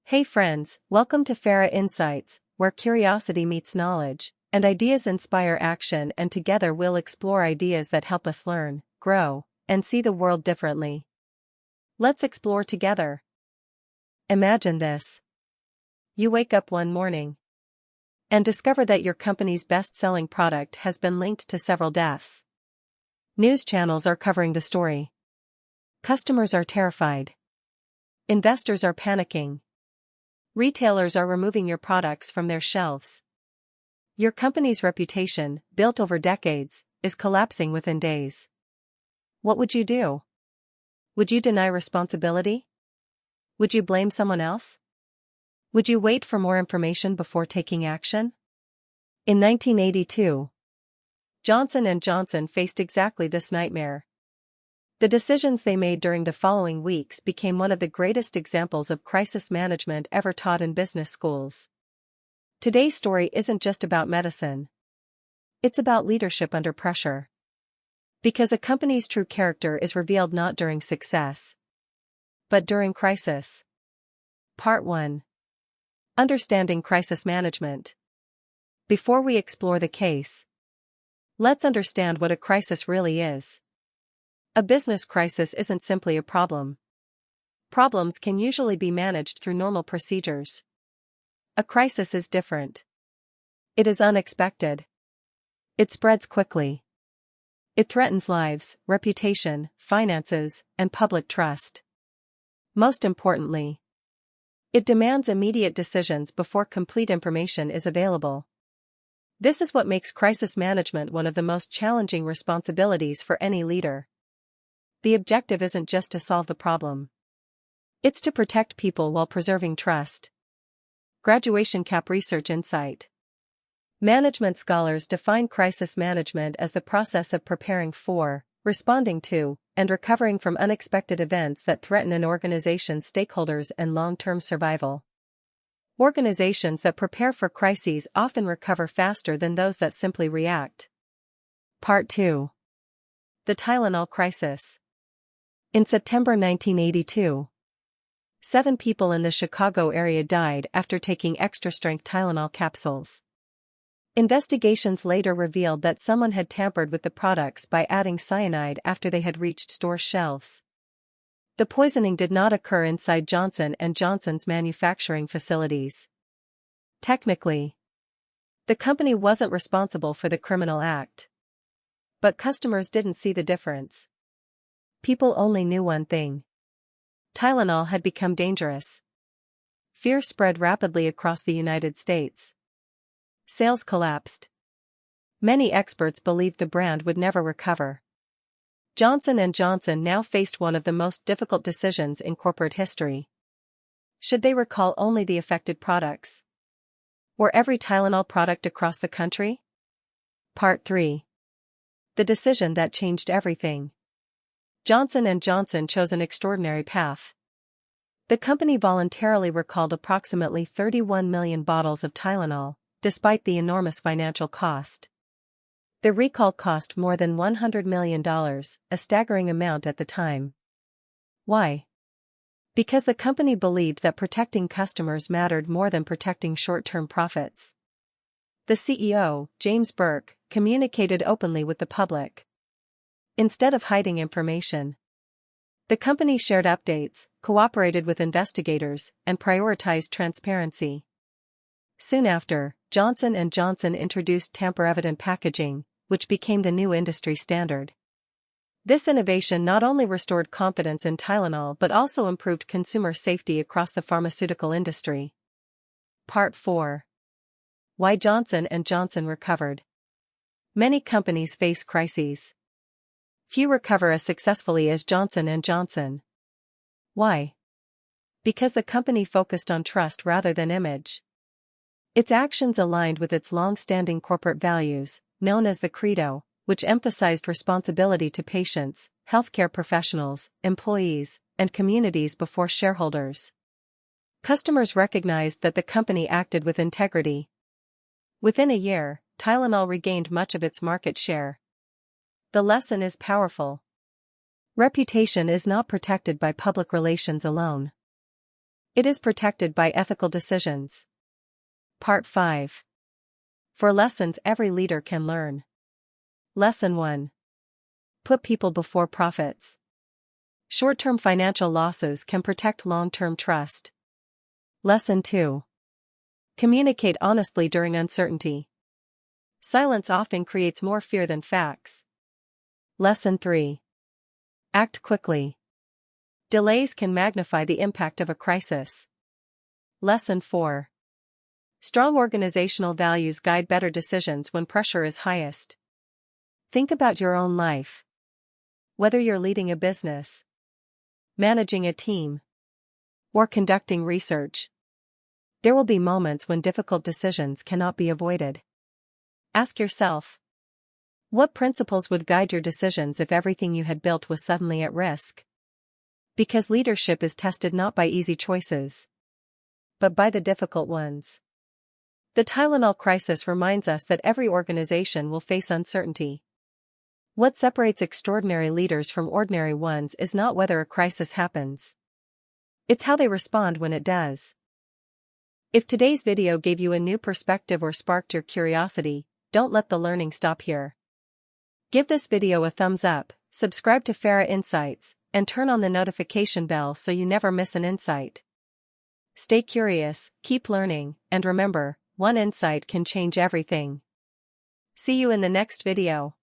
Hey friends, welcome to Farah Insights, where curiosity meets knowledge, and ideas inspire action, and together we'll explore ideas that help us learn, grow, and see the world differently. Let's explore together. Imagine this. You wake up one morning and discover that your company's best-selling product has been linked to several deaths. News channels are covering the story. Customers are terrified. Investors are panicking. Retailers are removing your products from their shelves. Your company's reputation, built over decades, is collapsing within days. What would you do? Would you deny responsibility? Would you blame someone else? Would you wait for more information before taking action? In 1982, Johnson & Johnson faced exactly this nightmare. The decisions they made during the following weeks became one of the greatest examples of crisis management ever taught in business schools. Today's story isn't just about medicine. It's about leadership under pressure. Because a company's true character is revealed not during success, but during crisis. Part 1. Understanding crisis management. Before we explore the case, let's understand what a crisis really is. A business crisis isn't simply a problem. Problems can usually be managed through normal procedures. A crisis is different. It is unexpected. It spreads quickly. It threatens lives, reputation, finances, and public trust. Most importantly, it demands immediate decisions before complete information is available. This is what makes crisis management one of the most challenging responsibilities for any leader. The objective isn't just to solve the problem. It's to protect people while preserving trust. Graduation Cap Research Insight. Management scholars define crisis management as the process of preparing for, responding to, and recovering from unexpected events that threaten an organization's stakeholders and long-term survival. Organizations that prepare for crises often recover faster than those that simply react. Part 2. The Tylenol Crisis. In September 1982, 7 people in the Chicago area died after taking extra-strength Tylenol capsules. Investigations later revealed that someone had tampered with the products by adding cyanide after they had reached store shelves. The poisoning did not occur inside Johnson & Johnson's manufacturing facilities. Technically, the company wasn't responsible for the criminal act. But customers didn't see the difference. People only knew one thing. Tylenol had become dangerous. Fear spread rapidly across the United States. Sales collapsed. Many experts believed the brand would never recover. Johnson & Johnson now faced one of the most difficult decisions in corporate history. Should they recall only the affected products? Or every Tylenol product across the country? Part 3. The decision that changed everything. Johnson & Johnson chose an extraordinary path. The company voluntarily recalled approximately 31 million bottles of Tylenol, despite the enormous financial cost. The recall cost more than $100 million, a staggering amount at the time. Why? Because the company believed that protecting customers mattered more than protecting short-term profits. The CEO, James Burke, communicated openly with the public. Instead of hiding information, the company shared updates, cooperated with investigators, and prioritized transparency. Soon after, Johnson & Johnson introduced tamper-evident packaging, which became the new industry standard. This innovation not only restored confidence in Tylenol but also improved consumer safety across the pharmaceutical industry. Part 4. Why Johnson & Johnson recovered. Many companies face crises. Few recover as successfully as Johnson & Johnson. Why? Because the company focused on trust rather than image. Its actions aligned with its long-standing corporate values, known as the Credo, which emphasized responsibility to patients, healthcare professionals, employees, and communities before shareholders. Customers recognized that the company acted with integrity. Within a year, Tylenol regained much of its market share. The lesson is powerful. Reputation is not protected by public relations alone. It is protected by ethical decisions. Part 5. 4 lessons every leader can learn. Lesson 1. Put people before profits. Short-term financial losses can protect long-term trust. Lesson 2. Communicate honestly during uncertainty. Silence often creates more fear than facts. Lesson 3. Act quickly. Delays can magnify the impact of a crisis. Lesson 4. Strong organizational values guide better decisions when pressure is highest. Think about your own life. Whether you're leading a business, managing a team, or conducting research, there will be moments when difficult decisions cannot be avoided. Ask yourself, what principles would guide your decisions if everything you had built was suddenly at risk? Because leadership is tested not by easy choices, but by the difficult ones. The Tylenol crisis reminds us that every organization will face uncertainty. What separates extraordinary leaders from ordinary ones is not whether a crisis happens. It's how they respond when it does. If today's video gave you a new perspective or sparked your curiosity, don't let the learning stop here. Give this video a thumbs up, subscribe to Farah Insights, and turn on the notification bell so you never miss an insight. Stay curious, keep learning, and remember, one insight can change everything. See you in the next video.